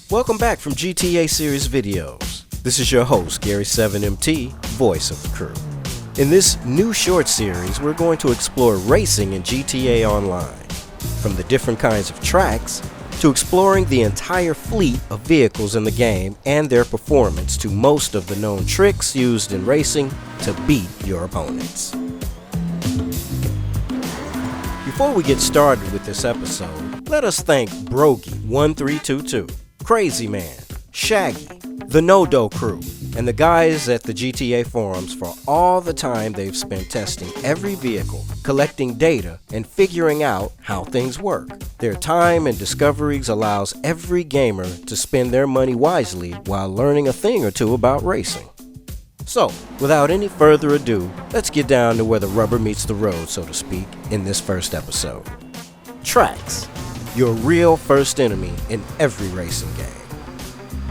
Welcome back from GTA Series Videos. This is your host, Gary7MT, voice of the crew. In this new short series, we're going to explore racing in GTA Online. From the different kinds of tracks, to exploring the entire fleet of vehicles in the game and their performance to most of the known tricks used in racing to beat your opponents. Before we get started with this episode, let us thank Brogy1322, Crazy Man, Shaggy, the No-Do crew, and the guys at the GTA forums for all the time they've spent testing every vehicle, collecting data, and figuring out how things work. Their time and discoveries allows every gamer to spend their money wisely while learning a thing or two about racing. So, without any further ado, let's get down to where the rubber meets the road, so to speak, in this first episode. Tracks, your real first enemy in every racing game.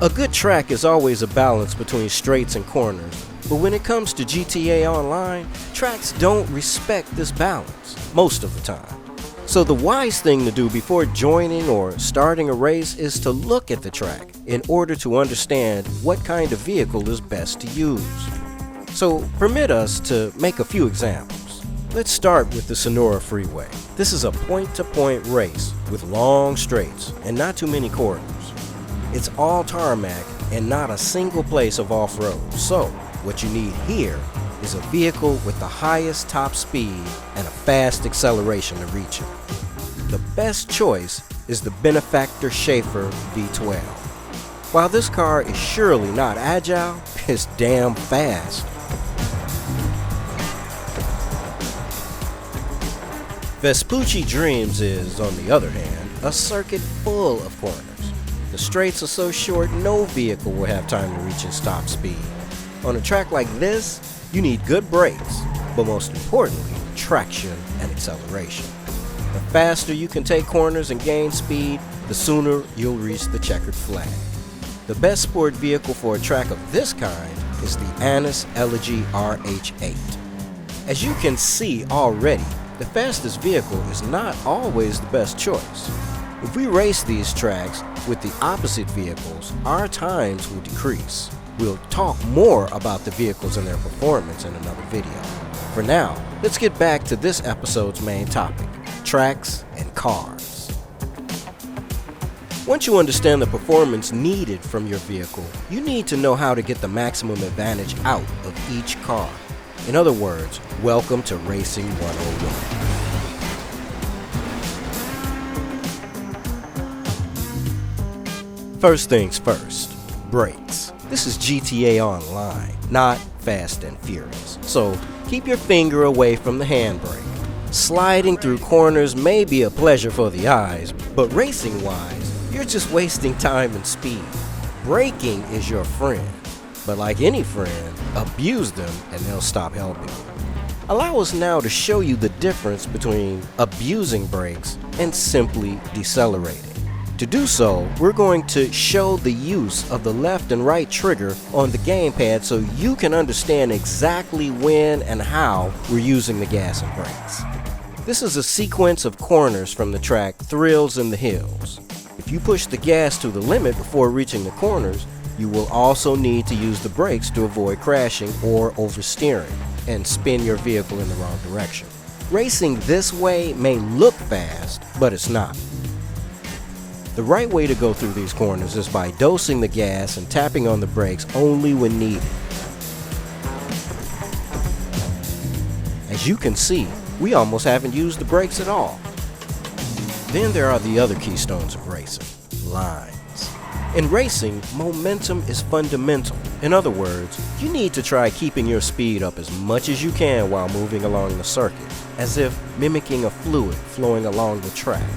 A good track is always a balance between straights and corners, but when it comes to GTA Online, tracks don't respect this balance most of the time. So the wise thing to do before joining or starting a race is to look at the track in order to understand what kind of vehicle is best to use. So permit us to make a few examples. Let's start with the Noire freeway. This is a point-to-point race with long straights and not too many corners. It's all tarmac and not a single place of off-road. So what you need here is a vehicle with the highest top speed and a fast acceleration to reach it. The best choice is the Benefactor Schaefer V12. While this car is surely not agile, it's damn fast. Vespucci Dreams is, on the other hand, a circuit full of corners. The straights are so short no vehicle will have time to reach its top speed. On a track like this, you need good brakes, but most importantly, traction and acceleration. The faster you can take corners and gain speed, the sooner you'll reach the checkered flag. The best sport vehicle for a track of this kind is the Annis Elegy RH8. As you can see already, the fastest vehicle is not always the best choice. If we race these tracks with the opposite vehicles, our times will decrease. We'll talk more about the vehicles and their performance in another video. For now, let's get back to this episode's main topic, tracks and cars. Once you understand the performance needed from your vehicle, you need to know how to get the maximum advantage out of each car. In other words, welcome to Racing 101. First things first, brakes. This is GTA Online, not Fast and Furious. So keep your finger away from the handbrake. Sliding through corners may be a pleasure for the eyes, but racing-wise, you're just wasting time and speed. Braking is your friend, but like any friend, abuse them and they'll stop helping you. Allow us now to show you the difference between abusing brakes and simply decelerating. To do so, we're going to show the use of the left and right trigger on the gamepad so you can understand exactly when and how we're using the gas and brakes. This is a sequence of corners from the track Thrills in the Hills. If you push the gas to the limit before reaching the corners, you will also need to use the brakes to avoid crashing or oversteering and spin your vehicle in the wrong direction. Racing this way may look fast, but it's not. The right way to go through these corners is by dosing the gas and tapping on the brakes only when needed. As you can see, we almost haven't used the brakes at all. Then there are the other keystones of racing, lines. In racing, momentum is fundamental. In other words, you need to try keeping your speed up as much as you can while moving along the circuit, as if mimicking a fluid flowing along the track.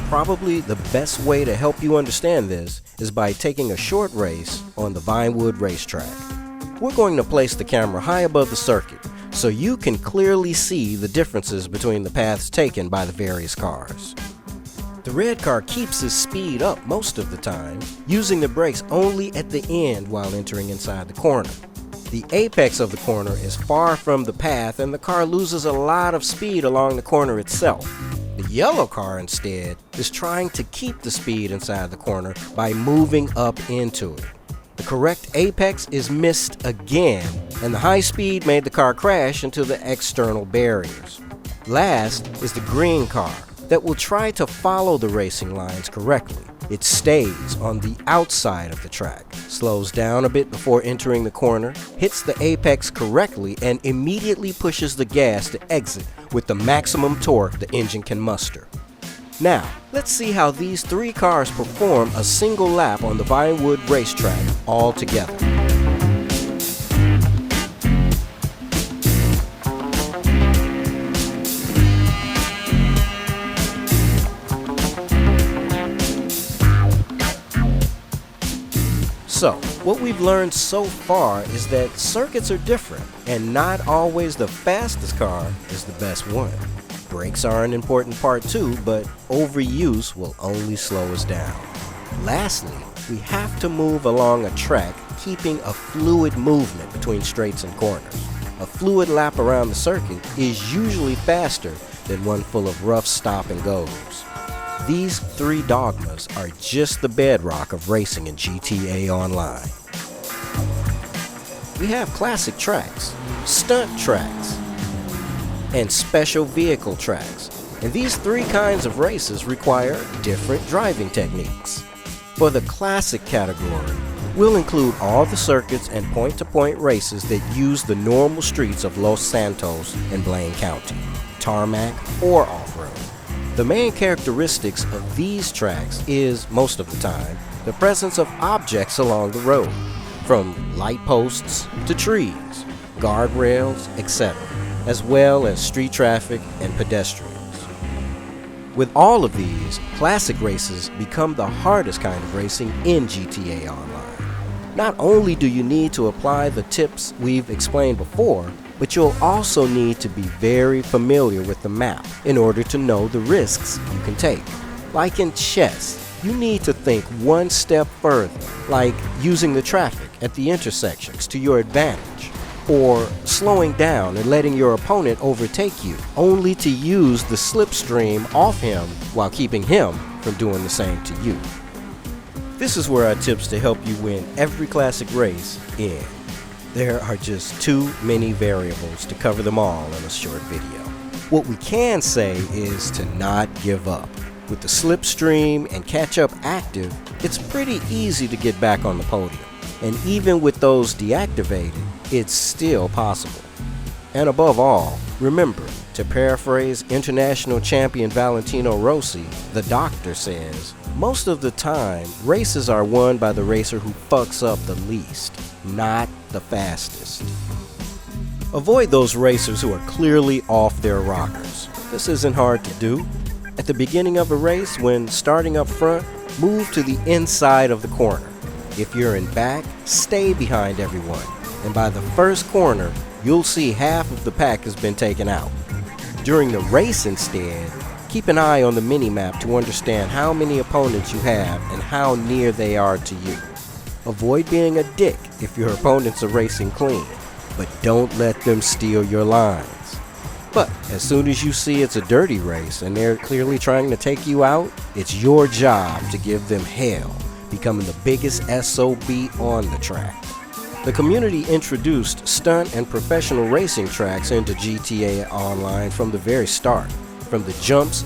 Probably the best way to help you understand this is by taking a short race on the Vinewood racetrack. We're going to place the camera high above the circuit so you can clearly see the differences between the paths taken by the various cars. The red car keeps its speed up most of the time, using the brakes only at the end while entering inside the corner. The apex of the corner is far from the path and the car loses a lot of speed along the corner itself. The yellow car instead is trying to keep the speed inside the corner by moving up into it. The correct apex is missed again, and the high speed made the car crash into the external barriers. Last is the green car that will try to follow the racing lines correctly. It stays on the outside of the track, slows down a bit before entering the corner, hits the apex correctly, and immediately pushes the gas to exit with the maximum torque the engine can muster. Now, let's see how these three cars perform a single lap on the Vinewood racetrack all together. So, what we've learned so far is that circuits are different, and not always the fastest car is the best one. Brakes are an important part too, but overuse will only slow us down. Lastly, we have to move along a track keeping a fluid movement between straights and corners. A fluid lap around the circuit is usually faster than one full of rough stop and goes. These three dogmas are just the bedrock of racing in GTA Online. We have classic tracks, stunt tracks, and special vehicle tracks, and these three kinds of races require different driving techniques. For the classic category, we'll include all the circuits and point-to-point races that use the normal streets of Los Santos and Blaine County, tarmac or off-road. The main characteristics of these tracks is, most of the time, the presence of objects along the road, from light posts to trees, guardrails, etc., as well as street traffic and pedestrians. With all of these, classic races become the hardest kind of racing in GTA Online. Not only do you need to apply the tips we've explained before, but you'll also need to be very familiar with the map in order to know the risks you can take. Like in chess, you need to think one step further, like using the traffic at the intersections to your advantage, or slowing down and letting your opponent overtake you, only to use the slipstream off him while keeping him from doing the same to you. This is where our tips to help you win every classic race end. There are just too many variables to cover them all in a short video. What we can say is to not give up. With the slipstream and catch-up active, it's pretty easy to get back on the podium. And even with those deactivated, it's still possible. And above all, remember, to paraphrase international champion Valentino Rossi, the doctor says, most of the time, races are won by the racer who fucks up the least, not the fastest. Avoid those racers who are clearly off their rockers. This isn't hard to do. At the beginning of a race, when starting up front, move to the inside of the corner. If you're in back, stay behind everyone. And by the first corner, you'll see half of the pack has been taken out. During the race instead, keep an eye on the minimap to understand how many opponents you have and how near they are to you. Avoid being a dick if your opponents are racing clean, but don't let them steal your lines. But as soon as you see it's a dirty race and they're clearly trying to take you out, it's your job to give them hell, becoming the biggest SOB on the track. The community introduced stunt and professional racing tracks into GTA Online from the very start. From the jumps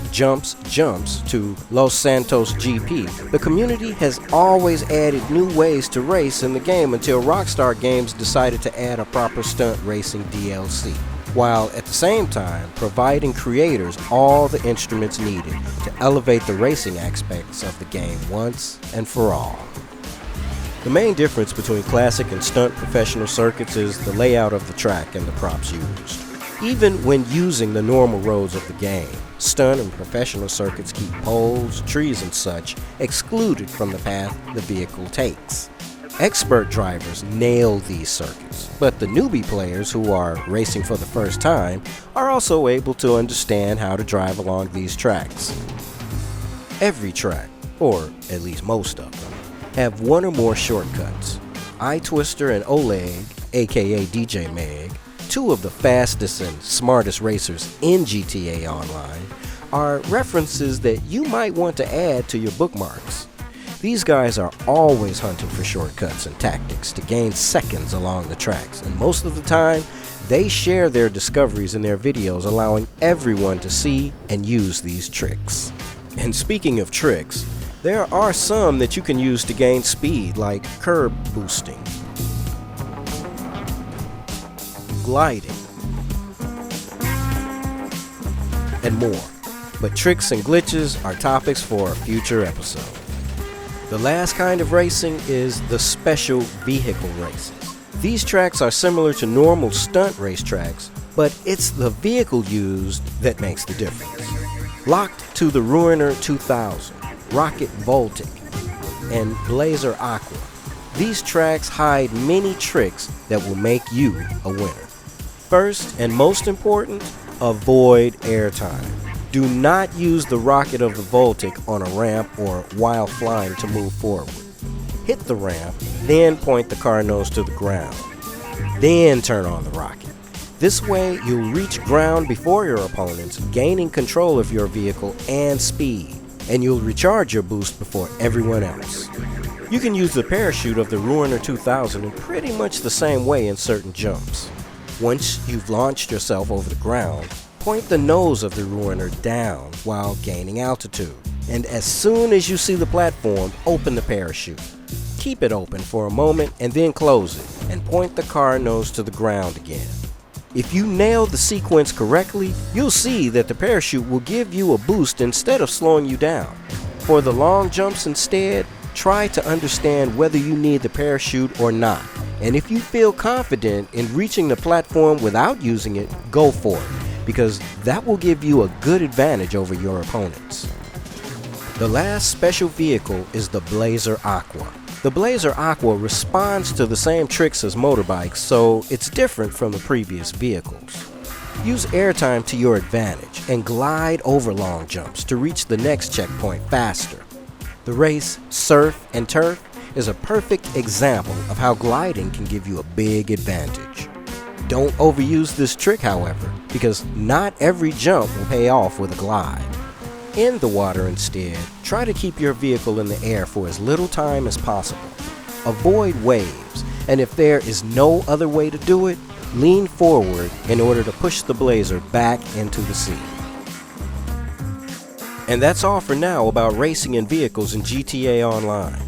to Los Santos GP, the community has always added new ways to race in the game until Rockstar Games decided to add a proper stunt racing DLC, while at the same time providing creators all the instruments needed to elevate the racing aspects of the game once and for all. The main difference between classic and stunt professional circuits is the layout of the track and the props used. Even when using the normal roads of the game, stunt and professional circuits keep poles, trees and such excluded from the path the vehicle takes. Expert drivers nail these circuits, but the newbie players who are racing for the first time are also able to understand how to drive along these tracks. Every track, or at least most of them, have one or more shortcuts. iTwister and Oleg, aka DJ Meg, two of the fastest and smartest racers in GTA Online, are references that you might want to add to your bookmarks. These guys are always hunting for shortcuts and tactics to gain seconds along the tracks, and most of the time, they share their discoveries in their videos, allowing everyone to see and use these tricks. And speaking of tricks, there are some that you can use to gain speed, like curb boosting, gliding, and more. But tricks and glitches are topics for a future episode. The last kind of racing is the special vehicle races. These tracks are similar to normal stunt racetracks, but it's the vehicle used that makes the difference. Locked to the Ruiner 2000, Rocket Voltic, and Blazer Aqua, these tracks hide many tricks that will make you a winner. First and most important, avoid airtime. Do not use the rocket of the Voltic on a ramp or while flying to move forward. Hit the ramp, then point the car nose to the ground. Then turn on the rocket. This way, you'll reach ground before your opponents, gaining control of your vehicle and speed, and you'll recharge your boost before everyone else. You can use the parachute of the Ruiner 2000 in pretty much the same way in certain jumps. Once you've launched yourself over the ground, point the nose of the Ruiner down while gaining altitude. And as soon as you see the platform, open the parachute. Keep it open for a moment and then close it, and point the car nose to the ground again. If you nail the sequence correctly, you'll see that the parachute will give you a boost instead of slowing you down. For the long jumps instead, try to understand whether you need the parachute or not. And if you feel confident in reaching the platform without using it, go for it, because that will give you a good advantage over your opponents. The last special vehicle is the Blazer Aqua. The Blazer Aqua responds to the same tricks as motorbikes, so it's different from the previous vehicles. Use airtime to your advantage and glide over long jumps to reach the next checkpoint faster. The race, Surf and Turf, is a perfect example of how gliding can give you a big advantage. Don't overuse this trick, however, because not every jump will pay off with a glide. In the water instead, try to keep your vehicle in the air for as little time as possible. Avoid waves, and if there is no other way to do it, lean forward in order to push the Blazer back into the sea. And that's all for now about racing in vehicles in GTA Online.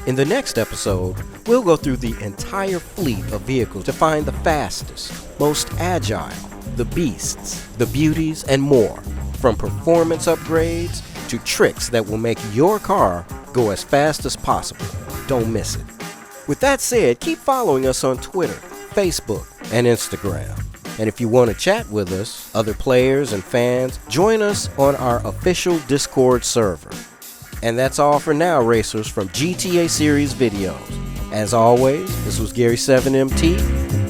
In the next episode, we'll go through the entire fleet of vehicles to find the fastest, most agile, the beasts, the beauties, and more. From performance upgrades to tricks that will make your car go as fast as possible. Don't miss it. With that said, keep following us on Twitter, Facebook, and Instagram. And if you want to chat with us, other players and fans, join us on our official Discord server. And that's all for now, racers, from GTA Series Videos. As always, this was Gary 7MT.